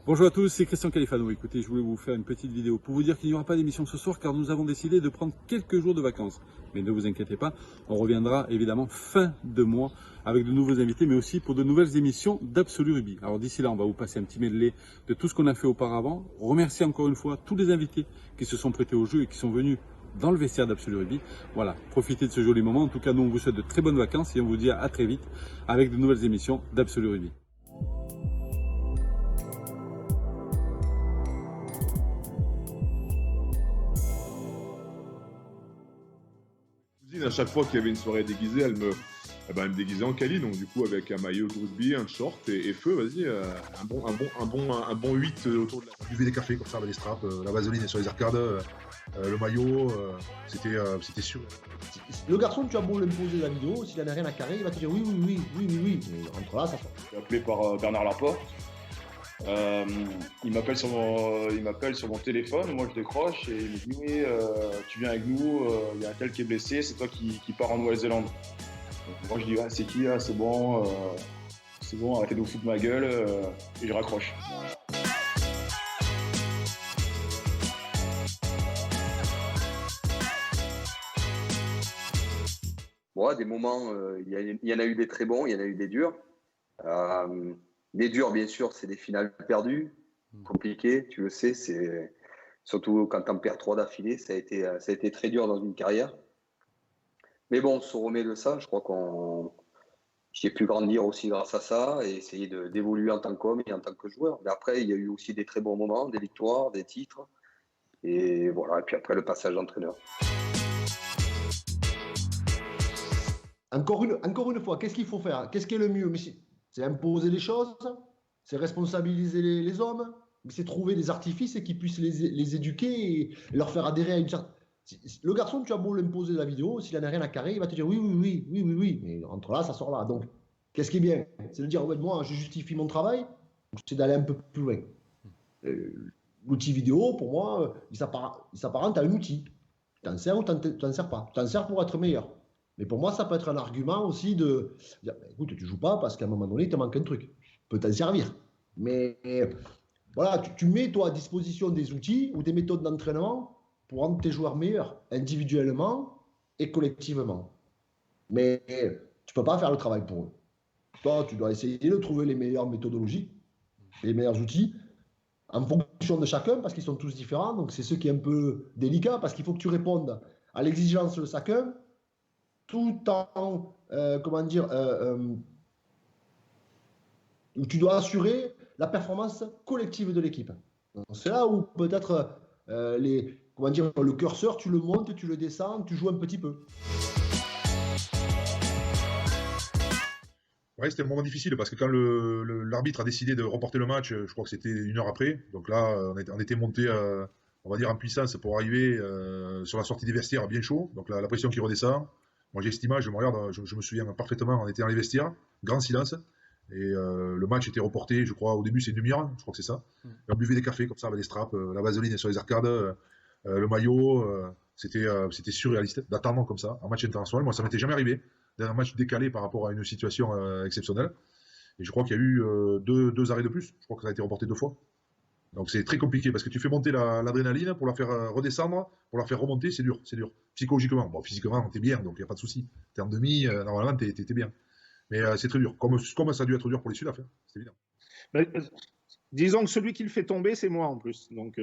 Bonjour à tous, c'est Christian Califano. Écoutez, je voulais vous faire une petite vidéo pour vous dire qu'il n'y aura pas d'émission ce soir car nous avons décidé de prendre quelques jours de vacances. Mais ne vous inquiétez pas, on reviendra évidemment fin de mois avec de nouveaux invités, mais aussi pour de nouvelles émissions d'Absolu Rugby. Alors d'ici là, on va vous passer un petit medley de tout ce qu'on a fait auparavant. Remercier encore une fois tous les invités qui se sont prêtés au jeu et qui sont venus dans le vestiaire d'Absolu Rugby. Voilà, profitez de ce joli moment. En tout cas, nous, on vous souhaite de très bonnes vacances et on vous dit à très vite avec de nouvelles émissions d'Absolu Rugby. À chaque fois qu'il y avait une soirée déguisée, elle me déguisait en Kali, donc du coup avec un maillot de rugby, un short et feu, vas-y, un bon 8 autour de la... On buvait des cafés comme ça avec les straps, la vaseline sur les arcades, le maillot, c'était sûr. Le garçon, tu as beau l'imposer la vidéo, s'il en a rien à carrer, il va te dire oui. Mais entre là, ça sort. Je suis appelé par Bernard Laporte. Il m'appelle sur mon téléphone, moi je décroche et il me dit oui, tu viens avec nous, il y a un tel qui est blessé, c'est toi qui pars en Nouvelle-Zélande. Moi je dis c'est qui là, c'est bon, arrêtez de vous foutre de ma gueule, et je raccroche. Bon, des moments, il y en a eu des très bons, il y en a eu des durs. Les durs, bien sûr, c'est des finales perdues, compliquées, tu le sais. C'est surtout quand t'en perds 3 d'affilée, ça a été très dur dans une carrière. Mais bon, on se remet de ça. Je crois j'ai pu grandir aussi grâce à ça et essayer d'évoluer en tant qu'homme et en tant que joueur. Mais après, il y a eu aussi des très bons moments, des victoires, des titres. Et voilà. Et puis après, le passage d'entraîneur. Encore une fois, qu'est-ce qu'il faut faire? Qu'est-ce qui est le mieux? C'est imposer les choses, c'est responsabiliser les hommes, mais c'est trouver des artifices qui puissent les éduquer et leur faire adhérer à une certaine... Le garçon, tu as beau l'imposer la vidéo, s'il n'en a rien à carrer, il va te dire oui. Mais entre là, ça sort là. Donc, qu'est-ce qui est bien? C'est de dire, ouais, moi, je justifie mon travail, c'est d'aller un peu plus loin. L'outil vidéo, pour moi, il s'apparente à un outil. Tu t'en sers ou tu t'en sers pas. Tu t'en sers pour être meilleur. Mais pour moi, ça peut être un argument aussi de dire, écoute, tu joues pas parce qu'à un moment donné, il te manque un truc. Tu peux t'en servir. Mais voilà, tu mets toi à disposition des outils ou des méthodes d'entraînement pour rendre tes joueurs meilleurs, individuellement et collectivement. Mais tu peux pas faire le travail pour eux. Toi, tu dois essayer de trouver les meilleures méthodologies, les meilleurs outils, en fonction de chacun, parce qu'ils sont tous différents. Donc c'est ce qui est un peu délicat, parce qu'il faut que tu répondes à l'exigence de chacun, tout en, où tu dois assurer la performance collective de l'équipe. C'est là où peut-être le curseur, tu le montes, tu le descends, tu joues un petit peu. Ouais, c'était un moment difficile parce que quand l'arbitre a décidé de reporter le match, je crois que c'était 1 heure après. Donc là, on était monté, on va dire, en puissance pour arriver sur la sortie des vestiaires bien chaud. Donc la pression qui redescend. Moi, j'ai cette image, je me regarde, je me souviens parfaitement, on était dans les vestiaires, grand silence, et le match était reporté, je crois, au début, c'est une demi-heure, je crois que c'est ça. Et on buvait des cafés comme ça avec des straps, la vaseline sur les arcades, le maillot, c'était surréaliste d'attendre comme ça, un match international. Moi, ça m'était jamais arrivé, d'un match décalé par rapport à une situation exceptionnelle. Et je crois qu'il y a eu deux arrêts de plus, je crois que ça a été reporté 2 fois. Donc c'est très compliqué parce que tu fais monter l'adrénaline pour la faire redescendre, pour la faire remonter, c'est dur. Psychologiquement, bon, physiquement, t'es bien, donc il n'y a pas de souci. T'es en demi, normalement, t'es bien. Mais c'est très dur, comme ça a dû être dur pour les Sudaf, c'est évident. Disons que celui qui le fait tomber, c'est moi en plus. Donc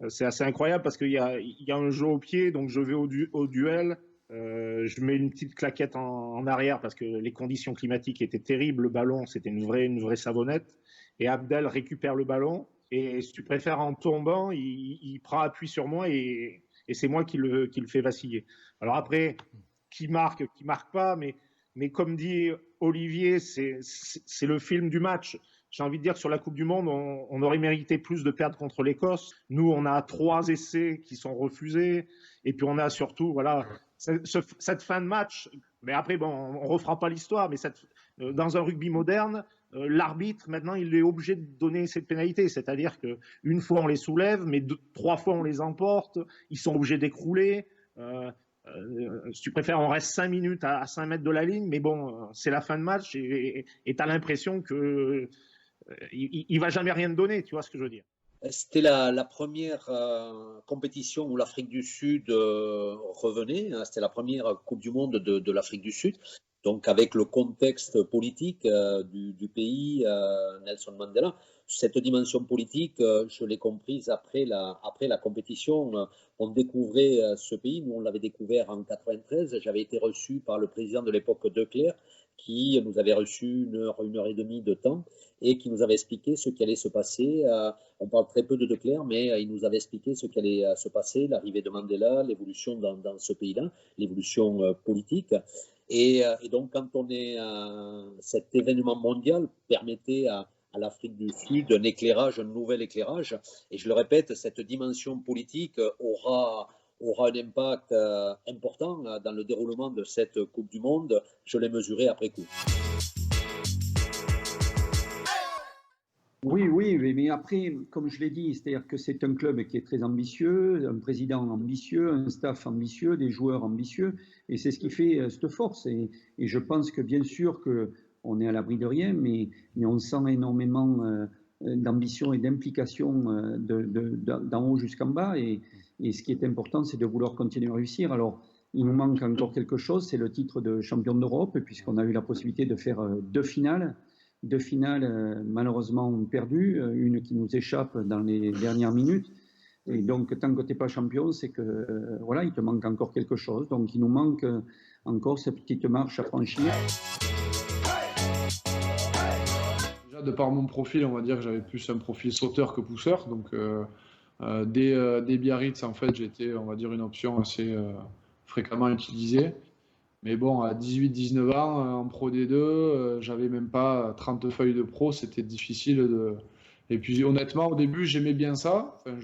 c'est assez incroyable parce qu'il y a un jeu au pied, donc je vais au duel. Je mets une petite claquette en arrière parce que les conditions climatiques étaient terribles. Le ballon, c'était une vraie savonnette. Et Abdel récupère le ballon. Et si tu préfères, en tombant, il prend appui sur moi et c'est moi qui le fait vaciller. Alors après, qui marque pas, mais comme dit Olivier, c'est le film du match. J'ai envie de dire que sur la Coupe du Monde, on aurait mérité plus de perdre contre l'Écosse. Nous, on a 3 essais qui sont refusés. Et puis on a surtout, voilà, cette fin de match. Mais après, bon, on refera pas l'histoire, mais dans un rugby moderne, l'arbitre, maintenant, il est obligé de donner cette pénalité. C'est-à-dire qu'une fois, on les soulève, mais 3 fois, on les emporte. Ils sont obligés d'écrouler. Si tu préfères, on reste 5 minutes à 5 mètres de la ligne. Mais bon, c'est la fin de match et tu as l'impression que il va jamais rien donner, tu vois ce que je veux dire. C'était la première compétition où l'Afrique du Sud revenait. Hein, c'était la première Coupe du Monde de l'Afrique du Sud. Donc, avec le contexte politique du pays, Nelson Mandela, cette dimension politique, je l'ai comprise après la compétition. On découvrait ce pays. Nous, on l'avait découvert en 93. J'avais été reçu par le président de l'époque, De Clercq, qui nous avait reçu une heure et demie de temps et qui nous avait expliqué ce qui allait se passer. On parle très peu de De Clercq, mais il nous avait expliqué ce qui allait se passer, l'arrivée de Mandela, l'évolution dans ce pays-là, l'évolution politique. Et donc, quand cet événement mondial permettait à l'Afrique du Sud un éclairage, un nouvel éclairage, et je le répète, cette dimension politique aura un impact important dans le déroulement de cette Coupe du Monde. Je l'ai mesuré après coup. Oui, mais après, comme je l'ai dit, c'est-à-dire que c'est un club qui est très ambitieux, un président ambitieux, un staff ambitieux, des joueurs ambitieux, et c'est ce qui fait cette force. Et je pense que bien sûr qu'on est à l'abri de rien, mais on sent énormément d'ambition et d'implication d'en haut jusqu'en bas. Et ce qui est important, c'est de vouloir continuer à réussir. Alors, il nous manque encore quelque chose, c'est le titre de champion d'Europe, puisqu'on a eu la possibilité de faire deux finales malheureusement perdues, une qui nous échappe dans les dernières minutes. Et donc, tant que tu n'es pas champion, c'est que voilà, il te manque encore quelque chose. Donc, il nous manque encore cette petite marche à franchir. Déjà, de par mon profil, on va dire que j'avais plus un profil sauteur que pousseur. Donc, dès Biarritz, en fait, j'étais, on va dire, une option assez fréquemment utilisée. Mais bon, à 18-19 ans, en Pro D2, j'avais même pas 30 feuilles de pro, c'était difficile de... Et puis honnêtement, au début, j'aimais bien ça. Enfin,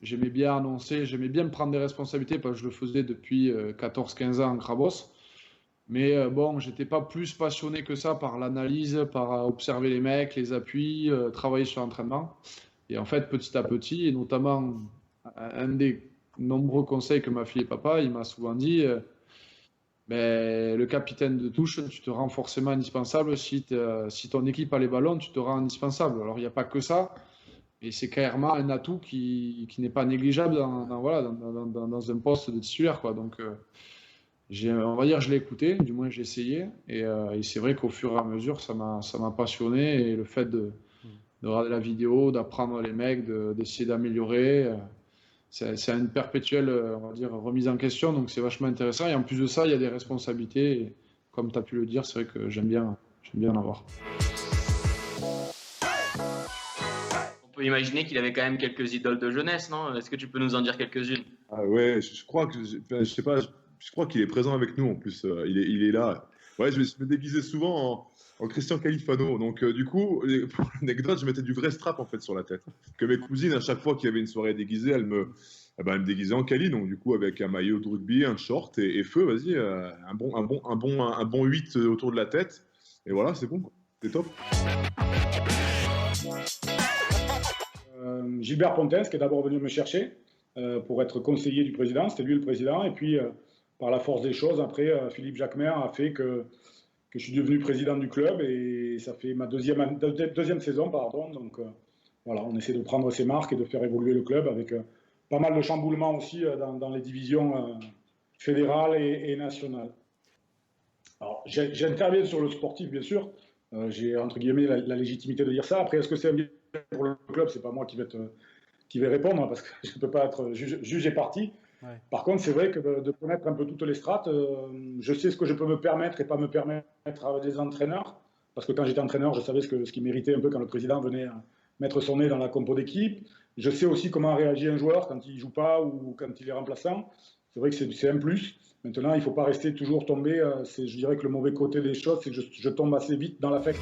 j'aimais bien annoncer, j'aimais bien me prendre des responsabilités parce que je le faisais depuis 14-15 ans en Crabos. Mais bon, j'étais pas plus passionné que ça par l'analyse, par observer les mecs, les appuis, travailler sur l'entraînement. Et en fait, petit à petit, et notamment un des nombreux conseils que m'a filé papa, il m'a souvent dit... Mais le capitaine de touche, tu te rends forcément indispensable. Si ton équipe a les ballons, tu te rends indispensable. Alors, il n'y a pas que ça, mais c'est clairement un atout qui n'est pas négligeable dans un poste de titulaire, quoi. Donc, on va dire je l'ai écouté, du moins j'ai essayé. Et c'est vrai qu'au fur et à mesure, ça m'a passionné. Et le fait de regarder la vidéo, d'apprendre les mecs, d'essayer d'améliorer... C'est une perpétuelle, on va dire, remise en question, donc c'est vachement intéressant. Et en plus de ça, il y a des responsabilités. Et comme tu as pu le dire, c'est vrai que j'aime bien en avoir. On peut imaginer qu'il avait quand même quelques idoles de jeunesse, non? Est-ce que tu peux nous en dire quelques-unes? Ah ouais, je crois que, je sais pas, je crois qu'il est présent avec nous en plus. Il est là. Ouais, je me déguisais souvent en Christian Califano. Donc, du coup, pour l'anecdote, je mettais du vrai strap en fait sur la tête. Que mes cousines, à chaque fois qu'il y avait une soirée déguisée, elles me déguisaient en Cali. Donc, du coup, avec un maillot de rugby, un short et feu, vas-y, un bon 8 autour de la tête. Et voilà, c'est bon, quoi. C'est top. Gilbert Pontens, qui est d'abord venu me chercher pour être conseiller du président. C'était lui le président. Et puis, par la force des choses, après, Philippe Jacquemer a fait que je suis devenu président du club et ça fait ma deuxième saison, pardon. Donc voilà, on essaie de prendre ses marques et de faire évoluer le club avec pas mal de chamboulements aussi dans les divisions fédérales et nationales. Alors, j'interviens sur le sportif, bien sûr. J'ai, entre guillemets, la légitimité de dire ça. Après, est-ce que c'est un bien pour le club? C'est pas moi qui vais répondre parce que je ne peux pas être juge et parti. Ouais. Par contre, c'est vrai que de connaître un peu toutes les strates, je sais ce que je peux me permettre et pas me permettre avec des entraîneurs. Parce que quand j'étais entraîneur, je savais ce qui méritait un peu quand le président venait mettre son nez dans la compo d'équipe. Je sais aussi comment réagit un joueur quand il ne joue pas ou quand il est remplaçant. C'est vrai que c'est un plus. Maintenant, il ne faut pas rester toujours tombé. Je dirais que le mauvais côté des choses, c'est que je tombe assez vite dans l'affect.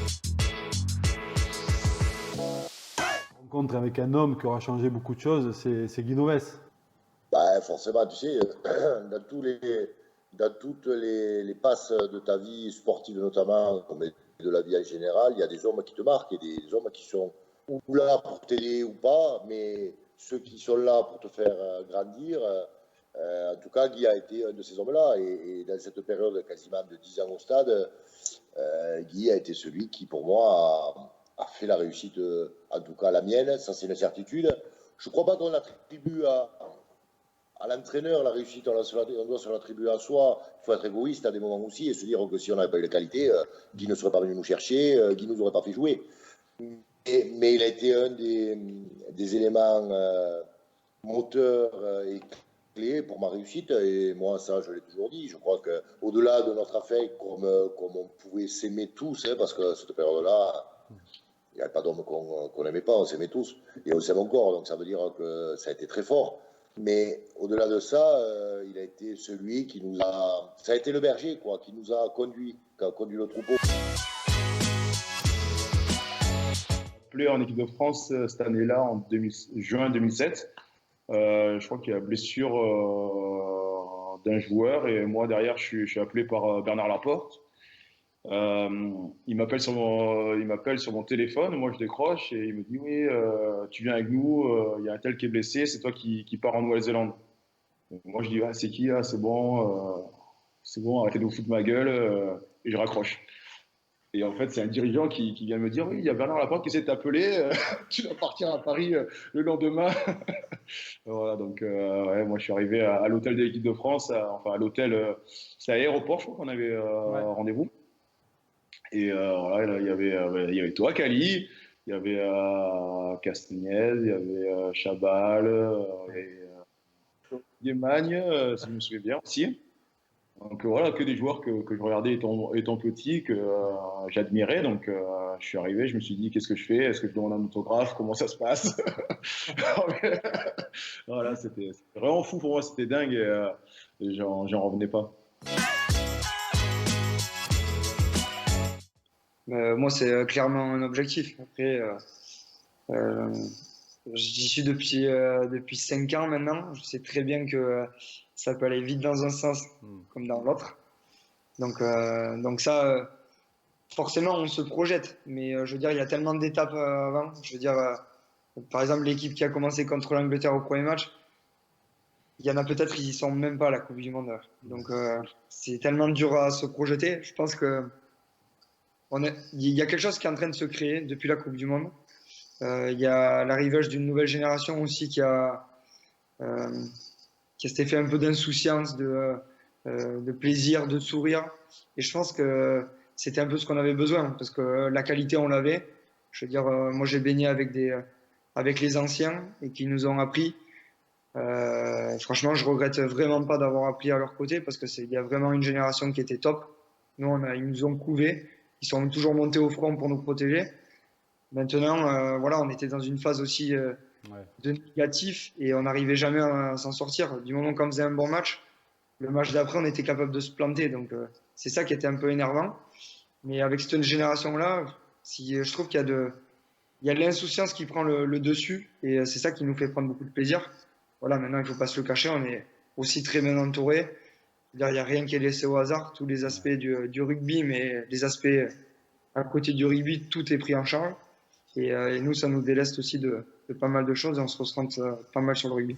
Rencontre avec un homme qui aura changé beaucoup de choses, c'est Guy Novès. Bah, forcément, tu sais, dans toutes les passes de ta vie sportive notamment, mais de la vie en général, il y a des hommes qui te marquent et des hommes qui sont ou là pour t'aider ou pas, mais ceux qui sont là pour te faire grandir, en tout cas, Guy a été un de ces hommes-là. Et dans cette période quasiment de 10 ans au stade, Guy a été celui qui, pour moi, a fait la réussite, en tout cas la mienne, ça c'est une certitude. Je ne crois pas qu'on l'attribue à l'entraîneur, la réussite, on doit se l'attribuer à soi. Il faut être égoïste à des moments aussi et se dire que si on n'avait pas eu la qualité, Guy ne serait pas venu nous chercher, Guy ne nous aurait pas fait jouer. Mais il a été un des éléments moteurs et clés pour ma réussite. Et moi, ça, je l'ai toujours dit. Je crois qu'au-delà de notre affect, comme on pouvait s'aimer tous, hein, parce que cette période-là, il n'y avait pas d'homme qu'on n'aimait pas, on s'aimait tous. Et on s'aime encore, donc ça veut dire que ça a été très fort. Mais au-delà de ça, il a été celui qui nous a... Ça a été le berger, quoi, qui nous a conduit, qui a conduit le troupeau. Appelé en équipe de France cette année-là, en juin 2007. Je crois qu'il y a blessure d'un joueur et moi derrière je suis appelé par Bernard Laporte. Il m'appelle sur mon téléphone, moi je décroche et il me dit oui, tu viens avec nous, il y a un tel qui est blessé, c'est toi qui pars en Nouvelle-Zélande. Moi je dis c'est qui là, c'est bon, arrêtez de vous foutre de ma gueule et je raccroche. Et en fait, c'est un dirigeant qui vient me dire oui, il y a Bernard Laporte qui essaie de t'appeler, tu dois partir à Paris le lendemain. Voilà, donc ouais, moi je suis arrivé à l'hôtel de l'équipe de France, enfin à l'hôtel, c'est à l'aéroport, je crois qu'on avait rendez-vous. Et voilà, là, il y avait toi, Cali, il y avait Castagnez, il y avait Chabal, Guémagne, si je me souviens bien aussi. Donc voilà, que des joueurs que je regardais étant petit, que j'admirais. Donc je suis arrivé, je me suis dit qu'est-ce que je fais? Est-ce que je demande un autographe? Comment ça se passe? Voilà, c'était vraiment fou pour moi, c'était dingue et j'en revenais pas. Moi, c'est clairement un objectif. Après, j'y suis depuis 5 ans maintenant. Je sais très bien que ça peut aller vite dans un sens comme dans l'autre. Donc ça, forcément, on se projette. Mais je veux dire, il y a tellement d'étapes avant. Je veux dire, par exemple, l'équipe qui a commencé contre l'Angleterre au premier match, il y en a peut-être qui n'y sont même pas à la Coupe du Monde. Donc c'est tellement dur à se projeter. Je pense que il y a quelque chose qui est en train de se créer depuis la Coupe du Monde. Il y a l'arrivage d'une nouvelle génération aussi qui a cet effet un peu d'insouciance, de plaisir, de sourire. Et je pense que c'était un peu ce qu'on avait besoin parce que la qualité, on l'avait. Je veux dire, moi j'ai baigné avec les anciens et qui nous ont appris. Franchement, je regrette vraiment pas d'avoir appris à leur côté parce qu'il y a vraiment une génération qui était top. Nous, ils nous ont couvés. Ils sont toujours montés au front pour nous protéger. Maintenant, voilà, on était dans une phase aussi de négatif et on n'arrivait jamais à s'en sortir. Du moment qu'on faisait un bon match, le match d'après, on était capable de se planter. Donc, c'est ça qui était un peu énervant. Mais avec cette génération-là, je trouve qu'il y a de l'insouciance qui prend le dessus et c'est ça qui nous fait prendre beaucoup de plaisir. Voilà, maintenant, il ne faut pas se le cacher, on est aussi très bien entouré. Il n'y a rien qui est laissé au hasard, tous les aspects du rugby, mais les aspects à côté du rugby, tout est pris en charge. Et nous, ça nous déleste aussi de pas mal de choses et on se concentre pas mal sur le rugby.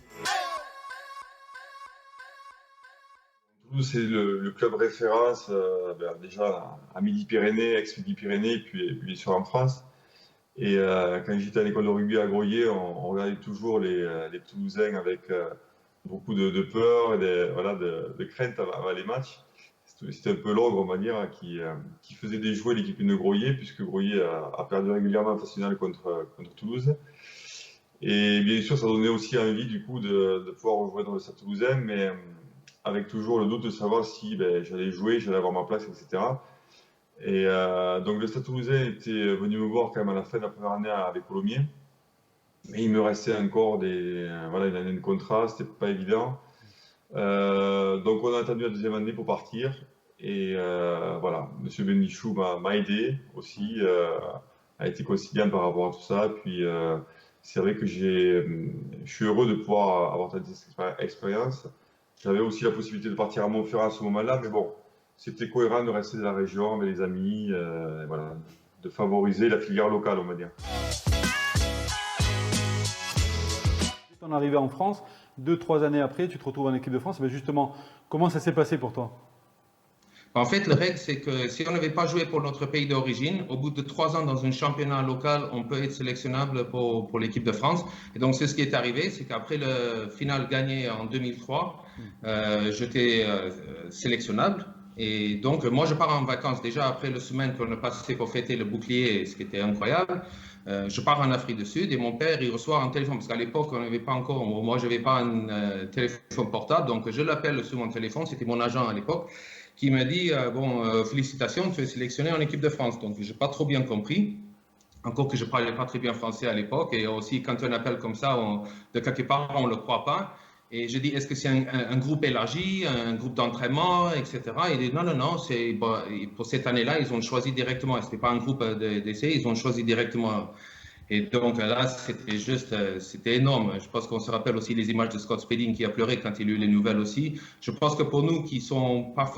Toulouse, c'est le club référence déjà à Midi-Pyrénées, ex-Midi-Pyrénées, puis bien sûr en France. Et quand j'étais à l'école de rugby à Groyer, on regardait toujours les Toulousains avec beaucoup de peur et de crainte avant les matchs. C'était un peu l'ogre, on va dire, qui faisait déjouer l'équipe de Groyer, puisque Groyer a perdu régulièrement en phase finale contre Toulouse. Et bien sûr, ça donnait aussi envie du coup de pouvoir rejoindre le Stade Toulousain, mais avec toujours le doute de savoir si j'allais jouer, j'allais avoir ma place, etc. Et donc le Stade Toulousain était venu me voir quand même à la fin de la première année avec Colomiers. Mais il me restait encore une année de contrat, c'était pas évident. Donc on a attendu la deuxième année pour partir. Et voilà, M. Benichou m'a aidé aussi, a été conciliant par rapport à tout ça. Puis c'est vrai que je suis heureux de pouvoir avoir cette expérience. J'avais aussi la possibilité de partir à Montferrand à ce moment-là, mais bon, c'était cohérent de rester dans la région avec les amis, voilà, de favoriser la filière locale, on va dire. Ton arrivée en France, 2-3 années après, tu te retrouves en équipe de France. Mais justement, comment ça s'est passé pour toi? En fait, la règle, c'est que si on n'avait pas joué pour notre pays d'origine, au bout de 3 ans dans un championnat local, on peut être sélectionnable pour l'équipe de France. Et donc, c'est ce qui est arrivé, c'est qu'après le final gagné en 2003, j'étais sélectionnable. Et donc, moi, je pars en vacances déjà après la semaine qu'on a passé pour fêter le bouclier, ce qui était incroyable. Je pars en Afrique du Sud et mon père, il reçoit un téléphone, parce qu'à l'époque, on n'avait pas encore, moi, je n'avais pas un téléphone portable, donc je l'appelle sur mon téléphone, c'était mon agent à l'époque, qui m'a dit, félicitations, tu es sélectionné en équipe de France. Donc, je n'ai pas trop bien compris, encore que je ne parlais pas très bien français à l'époque, et aussi, quand on appelle comme ça, de quelque part, on ne le croit pas. Et je dis, est-ce que c'est un groupe élargi, un groupe d'entraînement, etc. Il dit, non, pour cette année-là, ils ont choisi directement. Ce n'était pas un groupe d'essai, ils ont choisi directement. Et donc là, c'était énorme. Je pense qu'on se rappelle aussi les images de Scott Spedding qui a pleuré quand il a eu les nouvelles aussi. Je pense que pour nous qui ne sont pas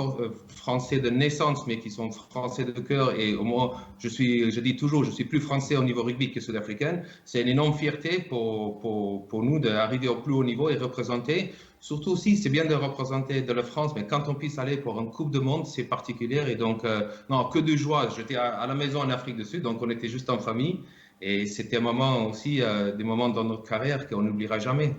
français de naissance, mais qui sont français de cœur, et au moins, je dis toujours, je suis plus français au niveau rugby que sud-africain, c'est une énorme fierté pour nous d'arriver au plus haut niveau et représenter. Surtout aussi, c'est bien de représenter de la France, mais quand on puisse aller pour une Coupe du Monde, c'est particulier. Et donc, non, que de joie. J'étais à la maison en Afrique du Sud, donc on était juste en famille. Et c'était un moment aussi, des moments dans notre carrière qu'on n'oubliera jamais.